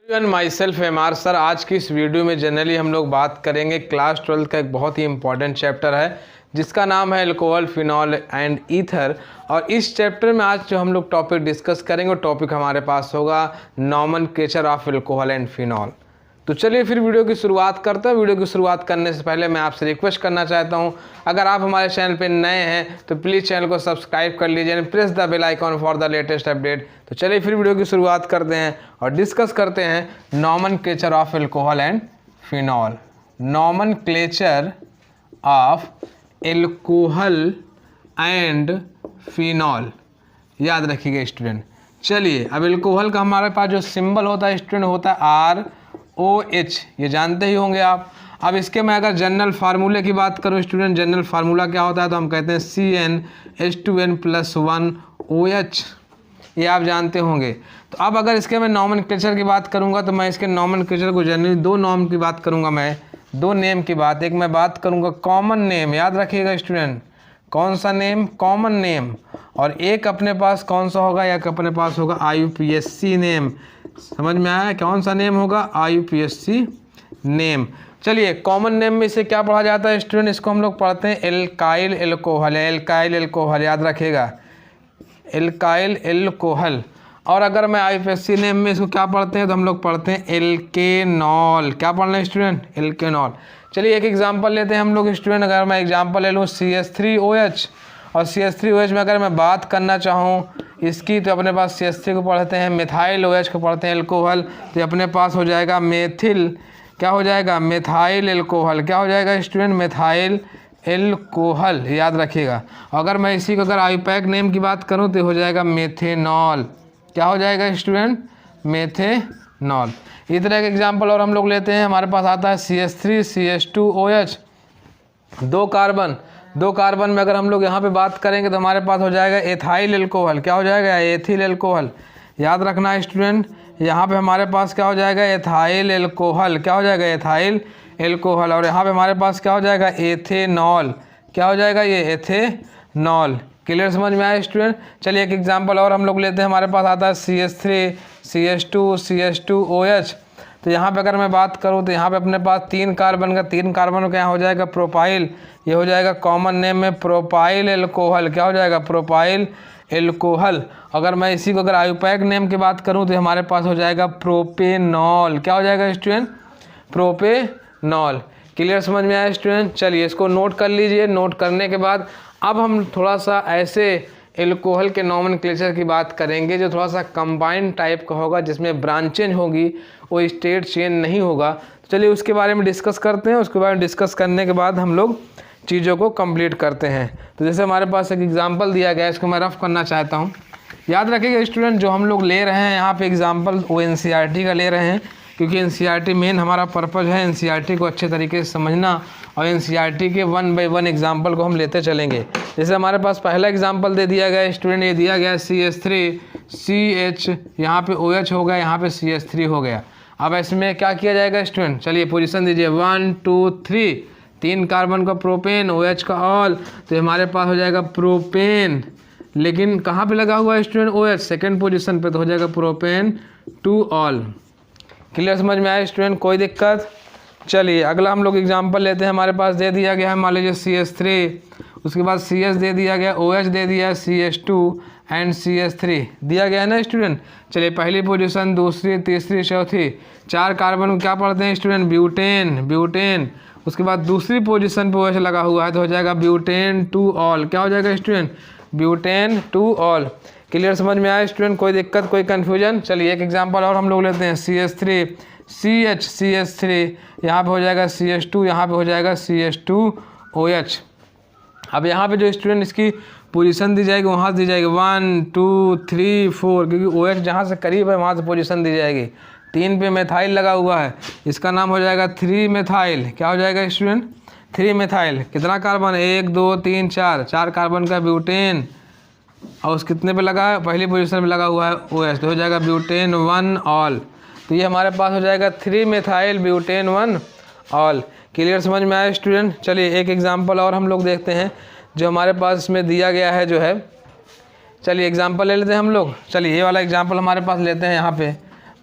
My self MR sir. आज की इस वीडियो में जनरली हम लोग बात करेंगे क्लास 12 का एक बहुत ही इंपॉर्टेंट चैप्टर है जिसका नाम है अल्कोहल, फिनॉल एंड ईथर। और इस चैप्टर में आज जो हम लोग टॉपिक डिस्कस करेंगे वो टॉपिक हमारे पास होगा nomenclature of alcohol and phenol. तो चलिए फिर वीडियो की शुरुआत करते हैं। वीडियो की शुरुआत करने से पहले मैं आपसे रिक्वेस्ट करना चाहता हूं, अगर आप हमारे चैनल पर नए हैं तो प्लीज़ चैनल को सब्सक्राइब कर लीजिए and press the bell icon for the latest update. तो चलिए फिर वीडियो की शुरुआत करते हैं और डिस्कस करते हैं nomenclature of alcohol and phenol. Nomenclature of alcohol and phenol, याद रखिएगा स्टूडेंट। चलिए अब अल्कोहल का हमारे पास जो सिंबल होता है स्टूडेंट होता है ROH, ये जानते ही होंगे आप। अब इसके मैं अगर जनरल फार्मूले की बात करूं स्टूडेंट, जनरल फार्मूला क्या होता है तो हम कहते हैं CnH2n+1OH, ये आप जानते होंगे। तो अब अगर इसके मैं नॉमेनक्लेचर की बात करूंगा तो मैं इसके नॉमेनक्लेचर को जनरली दो नॉम की बात करूंगा, मैं दो नेम की बात। एक मैं बात करूंगा कॉमन नेम, याद रखिएगा स्टूडेंट, कौन सा नेम? Common name. और एक अपने पास कौन सा होगा? एक अपने पास होगा IUPAC नेम। समझ में आया? कौन सा नेम होगा? IUPAC name. चलिए कॉमन नेम में इसे क्या पढ़ा जाता है स्टूडेंट? इसको हम लोग पढ़ते हैं एल्काइल एल्कोहल। एल्काइल एल्कोहल, याद रखिएगा, एल्काइल एल्कोहल। और अगर मैं IUPAC नेम में इसको क्या पढ़ते हैं तो हम लोग पढ़ते हैं एल्केनॉल। क्या पढ़ रहे हैं स्टूडेंट? एल्केनॉल। चलिए एक एग्जांपल लेते हैं हम लोग स्टूडेंट। अगर मैं एग्जांपल ले लूँ CH3OH, और CH3OH में अगर मैं बात करना चाहूँ इसकी तो अपने पास CH3 को पढ़ते हैं, मिथाइल OH को पढ़ते हैं एल्कोहल, तो अपने पास हो जाएगा मेथिल, क्या हो जाएगा? Methyl alcohol. क्या हो जाएगा स्टूडेंट? मिथाइल एल्कोहल, याद रखिएगा। अगर मैं इसी को अगर IUPAC नेम की बात करूँ तो हो जाएगा मेथेनॉल। क्या हो जाएगा स्टूडेंट? मेथेनॉल। इस तरह के एग्जाम्पल और हम लोग लेते हैं। हमारे पास आता है CH3CH2OH, दो कार्बन में अगर हम लोग यहाँ पे बात करेंगे तो हमारे पास हो जाएगा एथाइल एल्कोहल। क्या हो जाएगा? Ethyl alcohol. याद रखना है स्टूडेंट, यहाँ पे हमारे पास क्या हो जाएगा? Ethyl alcohol. क्या हो जाएगा? Ethyl alcohol. और यहाँ पे हमारे पास क्या हो जाएगा? एथेनॉल। क्या हो जाएगा? ये एथेनॉल। क्लियर समझ में आया स्टूडेंट? चलिए एक एग्जांपल और हम लोग लेते हैं। हमारे पास आता है CH3CH2OH, तो यहाँ पे अगर मैं बात करूँ तो यहाँ पे अपने पास तीन कार्बन का क्या हो जाएगा? प्रोपाइल। ये हो जाएगा कॉमन नेम में प्रोपाइल एल्कोहल। क्या हो जाएगा? Propyl alcohol. अगर मैं इसी को अगर IUPAC नेम की बात करूँ तो हमारे पास हो जाएगा प्रोपेनॉल। क्या हो जाएगा स्टूडेंट? प्रोपेनॉल। क्लियर समझ में आया स्टूडेंट? चलिए इसको नोट कर लीजिए। नोट करने के बाद अब हम थोड़ा सा ऐसे एल्कोहल के नॉमेनक्लेचर की बात करेंगे जो थोड़ा सा कंबाइंड टाइप का होगा, जिसमें ब्रांचेज होगी, वो स्टेट चेन नहीं होगा। तो चलिए उसके बारे में डिस्कस करते हैं। उसके बारे में डिस्कस करने के बाद हम लोग चीज़ों को कंप्लीट करते हैं। तो जैसे हमारे पास एक एग्जांपल दिया गया है, इसको मैं रफ करना चाहता हूँ। याद रखिएगा स्टूडेंट, जो हम लोग ले रहे हैं यहाँ पे एग्जांपल वो NCERT का ले रहे हैं, क्योंकि NCERT मेन हमारा पर्पज़ है NCERT को अच्छे तरीके से समझना, और NCERT के 1 बाय 1 एग्जाम्पल को हम लेते चलेंगे। जैसे हमारे पास पहला एग्जाम्पल दे दिया गया स्टूडेंट, ये दिया गया CH3CH, यहाँ पे OH हो गया, यहाँ पे CH3 हो गया। अब इसमें क्या किया जाएगा स्टूडेंट? चलिए पोजीशन दीजिए 1 2 3, तीन कार्बन का प्रोपेन, OH का ऑल, तो हमारे पास हो जाएगा प्रोपेन। लेकिन कहाँ पे लगा हुआ है स्टूडेंट? OH सेकेंड पोजीशन पे, तो हो जाएगा प्रोपेन 2 ऑल। क्लियर समझ में आया स्टूडेंट? कोई दिक्कत? चलिए अगला हम लोग एग्जांपल लेते हैं। हमारे पास दे दिया गया है मान लीजिए CH3, उसके बाद CS दे दिया गया, OH दे दिया, CH2 एंड CH3 दिया गया है ना स्टूडेंट। चलिए पहली पोजीशन, दूसरी, तीसरी, चौथी, चार कार्बन को क्या पढ़ते हैं स्टूडेंट? ब्यूटेन। उसके बाद दूसरी पोजीशन पे OH लगा हुआ है तो हो जाएगा ब्यूटेन 2 ऑल। क्या हो जाएगा स्टूडेंट? Butane 2 all. क्लियर समझ में आया स्टूडेंट? कोई दिक्कत, कोई कन्फ्यूजन? चलिए एक एग्जांपल और हम लोग लेते हैं CH3 यहाँ पे हो जाएगा CH2, यहाँ पे हो जाएगा CH2OH। अब यहाँ पे जो स्टूडेंट इसकी पोजीशन दी जाएगी वहाँ से दी जाएगी 1 2 3 4, क्योंकि OH जहाँ से करीब है वहाँ से पोजीशन दी जाएगी। 3 पे मेथाइल लगा हुआ है, इसका नाम हो जाएगा 3 मेथाइल। क्या हो जाएगा स्टूडेंट? 3 मेथाइल। कितना कार्बन? 1 2 3 4 कार्बन का ब्यूटेन, और उस कितने पे लगा है? पहली पोजीशन पे लगा हुआ है OH, तो हो जाएगा ब्यूटेन 1 ऑल। तो ये हमारे पास हो जाएगा 3 मेथाइल ब्यूटेन 1 ऑल। क्लियर समझ में आया स्टूडेंट? चलिए एक एग्जांपल और हम लोग देखते हैं जो हमारे पास इसमें दिया गया है जो है। चलिए एग्जांपल ले लेते हैं हम लोग। चलिए ये वाला एग्जांपल हमारे पास लेते हैं। यहाँ पे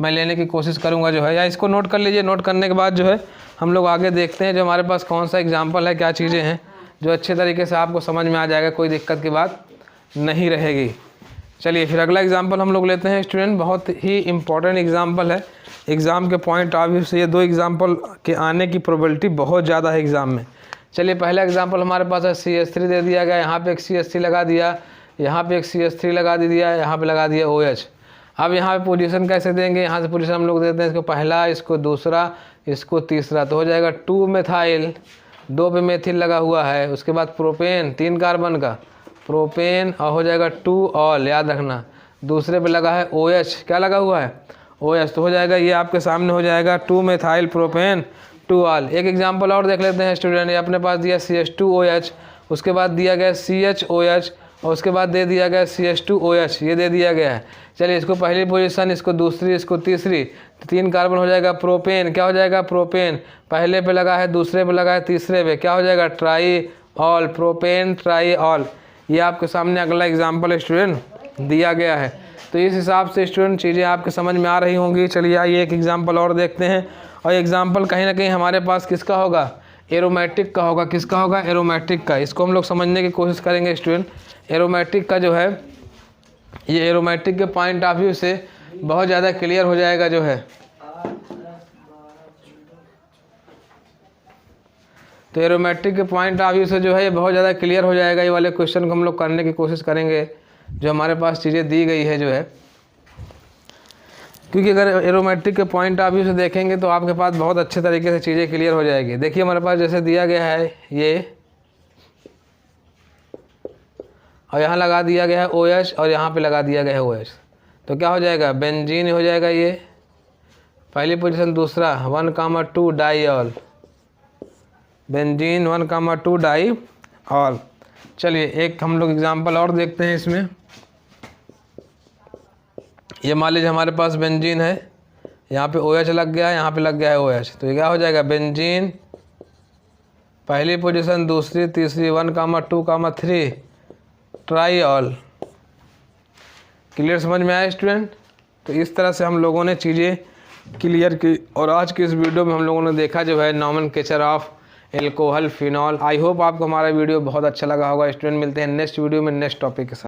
मैं लेने की कोशिश करूँगा जो है, या इसको नोट कर लीजिए। नोट करने के बाद जो है हम लोग आगे देखते हैं जो हमारे पास कौन सा एग्जाम्पल है, क्या चीज़ें हैं जो अच्छे तरीके से आपको समझ में आ जाएगा, कोई दिक्कत की बात नहीं रहेगी। चलिए फिर अगला एग्जाम्पल हम लोग लेते हैं स्टूडेंट, बहुत ही इंपॉर्टेंट एग्जाम्पल है एग्ज़ाम के पॉइंट ऑफ व्यू से। ये 2 एग्जाम्पल के आने की प्रोबेबिलिटी बहुत ज़्यादा है एग्ज़ाम में। चलिए पहला एग्जाम्पल हमारे पास है CH3 दे दिया गया, यहाँ पे एक CH3 लगा दिया, यहाँ पे एक CH3 लगा दिया, यहाँ पे लगा दिया OH। अब यहाँ पे पोजीशन कैसे देंगे, यहाँ से पोजीशन हम लोग देते हैं इसको पहला, इसको दूसरा, इसको तीसरा, तो हो जाएगा 2 मेथाइल, 2 पे मेथिल लगा हुआ है। उसके बाद प्रोपेन 3 कार्बन का प्रोपेन, और हो जाएगा 2 ऑल, याद रखना। दूसरे पे लगा है OH, क्या लगा हुआ है OH, तो हो जाएगा ये आपके सामने हो जाएगा 2 मेथाइल प्रोपेन 2 ऑल। एक एग्जांपल और देख लेते हैं स्टूडेंट, ये अपने पास दिया CH2OH, उसके बाद दिया गया CHOH, और उसके बाद दे दिया गया CH2OH, ये दे दिया गया है। चलिए इसको पहली पोजीशन, इसको दूसरी, इसको तीसरी, तो 3 कार्बन हो जाएगा प्रोपेन, क्या हो जाएगा प्रोपेन, पहले पे लगा है, दूसरे पे लगा है, तीसरे पे क्या हो जाएगा try all, propane try all. ये आपके सामने अगला एग्जाम्पल स्टूडेंट दिया गया है। तो इस हिसाब से स्टूडेंट चीज़ें आपके समझ में आ रही होंगी। चलिए आइए एक एग्जाम्पल और देखते हैं, और एग्जाम्पल कहीं ना कहीं हमारे पास किसका होगा, एरोमेटिक का होगा। किसका होगा, एरोमेटिक का। इसको हम लोग समझने की कोशिश करेंगे स्टूडेंट। एरोमेटिक का जो है, ये एरोमेटिक के पॉइंट ऑफ व्यू से बहुत ज़्यादा क्लियर हो जाएगा जो है। तो एरोमेटिक के पॉइंट ऑफ व्यू से जो है ये बहुत ज़्यादा क्लियर हो जाएगा। ये वाले क्वेश्चन को हम लोग करने की कोशिश करेंगे जो हमारे पास चीज़ें दी गई है जो है, क्योंकि अगर एरोमेटिक के पॉइंट ऑफ व्यू से देखेंगे तो आपके पास बहुत अच्छे तरीके से चीज़ें क्लियर हो जाएगी। देखिए हमारे पास जैसे दिया गया है ये, और यहाँ लगा दिया गया है OH, और यहाँ पे लगा दिया गया है OH, तो क्या हो जाएगा बेंजीन हो जाएगा। ये पहली पोजीशन, दूसरा 1,2 डाईऑल, बेंजीन 1,2 डाईऑल। चलिए एक हम लोग एग्जांपल और देखते हैं इसमें। ये मान लीजिए हमारे पास बेंजीन है, यहाँ पे OH लग गया है, यहाँ पे लग गया है OH, तो ये क्या हो जाएगा बेंजीन पहली पोजीशन, दूसरी, तीसरी, 1,2,3 ट्राईऑल। क्लियर समझ में आया स्टूडेंट? तो इस तरह से हम लोगों ने चीज़ें क्लियर की, और आज की इस वीडियो में हम लोगों ने देखा जो है nomenclature of alcohol phenol. I hope आपको हमारा वीडियो बहुत अच्छा लगा होगा स्टूडेंट। मिलते हैं नेक्स्ट वीडियो में नेक्स्ट टॉपिक के साथ।